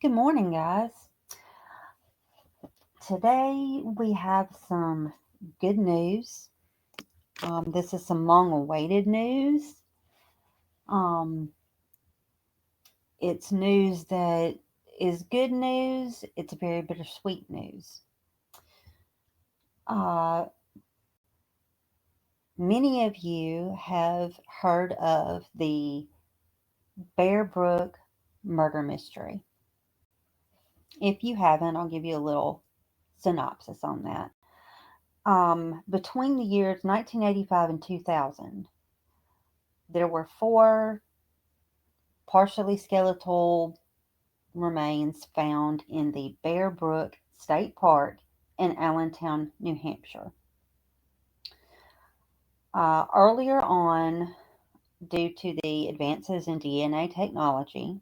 Good morning, guys. Today we have some good news. This is some long awaited news. Um, it's news that is good news, it's very bittersweet news. Uh, many of you have heard of the Bearbrook Murder Mystery. If you haven't, I'll give you a little synopsis on that. Between the years 1985 and 2000, there were 4 partially skeletal remains found in the Bearbrook State Park in Allentown, New Hampshire. Earlier on, due to the advances in DNA technology,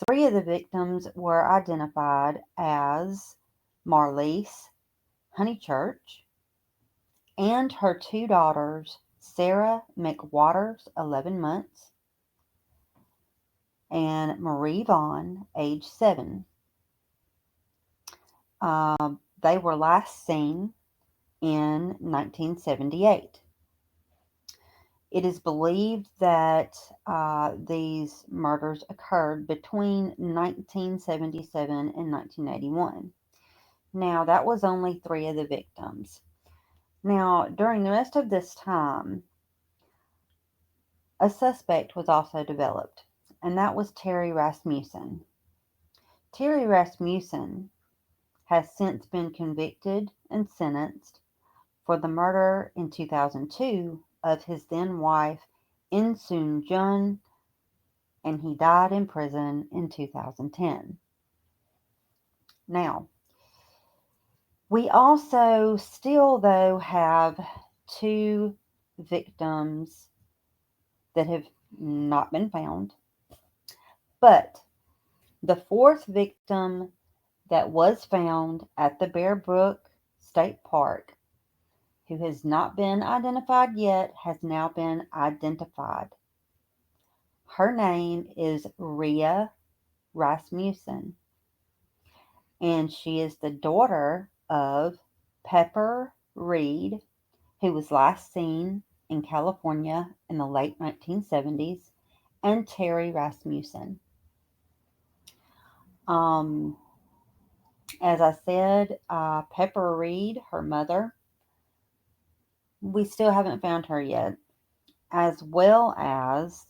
3 of the victims were identified as MarlyseHoneychurch and her 2 daughters, SarahMcWaters, 11 months, and MarieVaughn, age 7. They were last seen in 1978. It is believed that these murders occurred between 1977 and 1981. Now, that was only 3 of the victims. Now, during the rest of this time, a suspect was also developed, and that was Terry Rasmussen. Terry Rasmussen has since been convicted and sentenced for the murder in 2002 of his then wife, Insoon Jun, and he died in prison in 2010. Now, we also still, though, have 2 victims that have not been found, but the 4th victim that was found at the Bearbrook State Park, who has not been identified yet, has now been identified. Her name is Really Rasmussen, and she is the daughter of PepperReed, who was last seen in California in the late 1970s, and Terry Rasmussen. As I said, PepperReed, her mother, we still haven't found her yet, as well as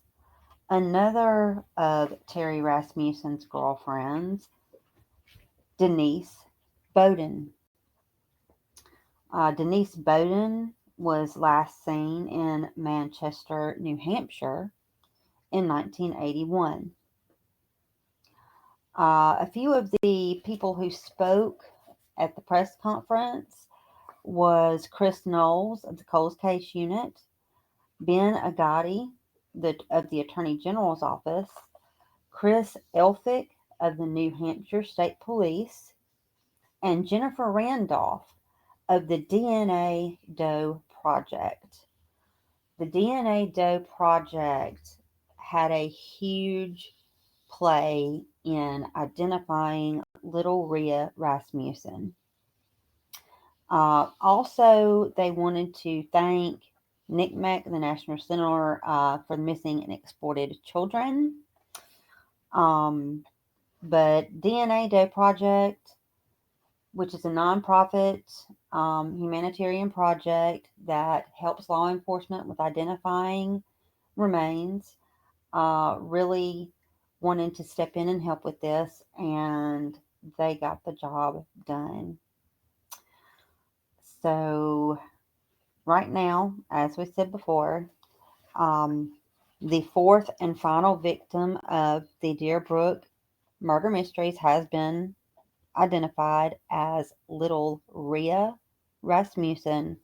another of Terry Rasmussen's girlfriends, DeniseBeaudin. DeniseBeaudin was last seen in Manchester, New Hampshire in 1981. A few of the people who spoke at the press conference was Chris Knowles of the Coles Case Unit, Ben Agati of the Attorney General's Office, Chris Elphick of the New Hampshire State Police, and Jennifer Randolph of the DNADoeProject. The DNADoeProject had a huge play in identifying little Really Rasmussen. Also, they wanted to thank NCMEC, the National Center for Missing and Exploited Children. But DNADoeProject, which is a nonprofit humanitarian project that helps law enforcement with identifying remains, really wanted to step in and help with this, and they got the job done. So, right now, as we said before, the 4th and final victim of the Bearbrook Murder Mysteries has been identified as little Really Rasmussen,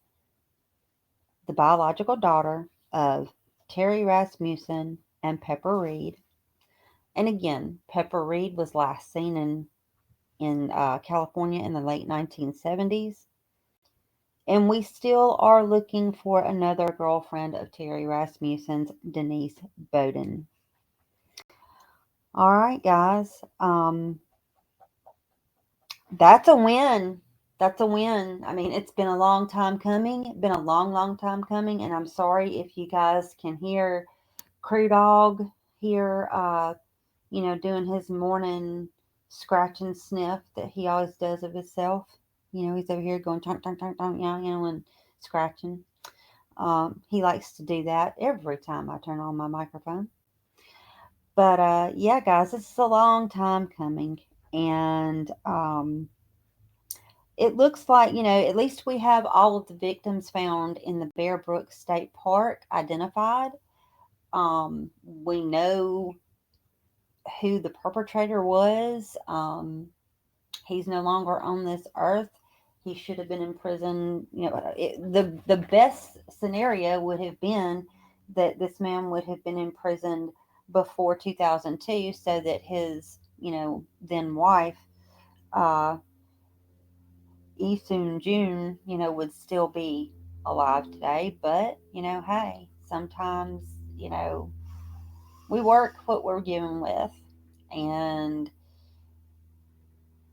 the biological daughter of Terry Rasmussen and PepperReed. And again, PepperReed was last seen in California in the late 1970s. And we still are looking for another girlfriend of Terry Rasmussen's, DeniseBeaudin. All right, guys. That's a win. That's a win. I mean, it's been a long time coming. Been a long, long time coming, and I'm sorry if you guys can hear Crew Dog here, doing his morning scratch and sniff that he always does of himself. He's over here going tonk, tonk, tonk, tonk, and scratching. He likes to do that every time I turn on my microphone. But yeah, guys, it's a long time coming, and it looks like, at least we have all of the victims found in the Bearbrook State Park identified. We know who the perpetrator was. He's no longer on this earth. He should have been in prison. The best scenario would have been that this man would have been imprisoned before 2002, so that his then wife, uh, Eason June, would still be alive today. But hey, sometimes we work what we're given with, and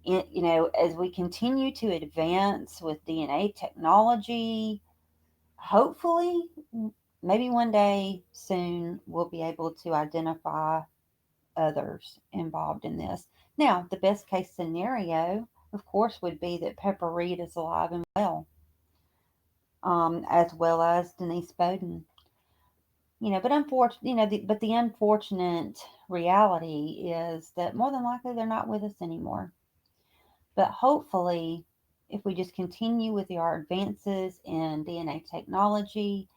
as we continue to advance with DNA technology, hopefully, maybe one day soon, we'll be able to identify others involved in this. Now, the best case scenario, of course, would be that PepperReed is alive and as well as DeniseBeaudin. But the unfortunate reality is that more than likely they're not with us anymore. But hopefully, if we just continue with our advances in DNA technology,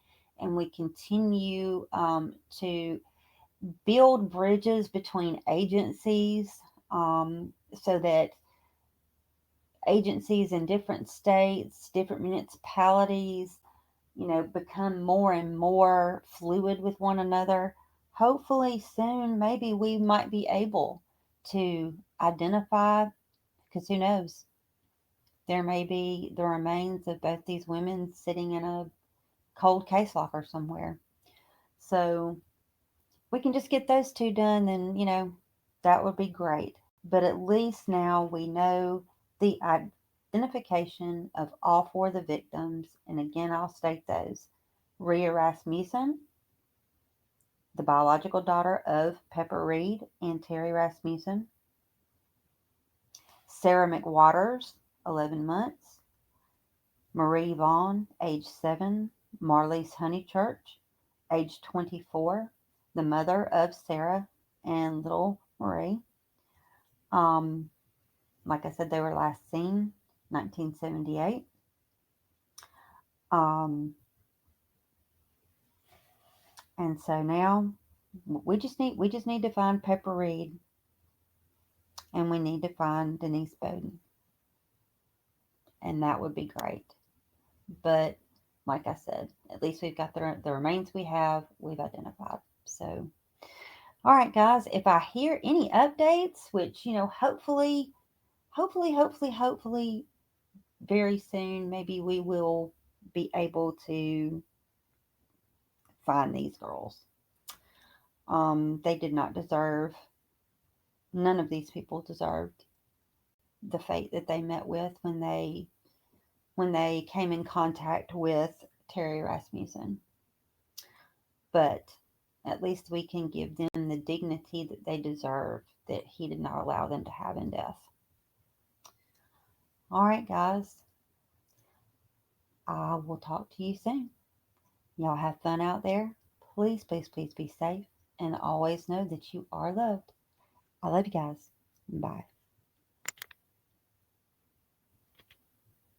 and we continue to build bridges between agencies, so that agencies in different states, different municipalities, become more and more fluid with one another, hopefully soon, maybe we might be able to identify, because who knows, there may be the remains of both these women sitting in a cold case locker somewhere. So we can just get those two done, and that would be great. But at least now we know the identification of all four of the victims. And again, I'll state those: Really Rasmussen, the biological daughter of PepperReed and Terry Rasmussen; SarahMcWaters, 11 months; MarieVaughn, age 7; MarlyseHoneychurch, age 24, the mother of Sarah and little Marie. Um, like I said, they were last seen 1978. And so now we just need to find PepperReed, and we need to find DeniseBeaudin, and that would be great. But like I said, at least we've got the remains we've identified. So, all right, guys, if I hear any updates, which, hopefully, very soon, maybe we will be able to find these girls. They did not deserve, none of these people deserved the fate that they met with when they came in contact with Terry Rasmussen. But at least we can give them the dignity that they deserve, that he did not allow them to have in death. All right, guys. I will talk to you soon. Y'all have fun out there. Please, please, please be safe, and always know that you are loved. I love you guys. Bye.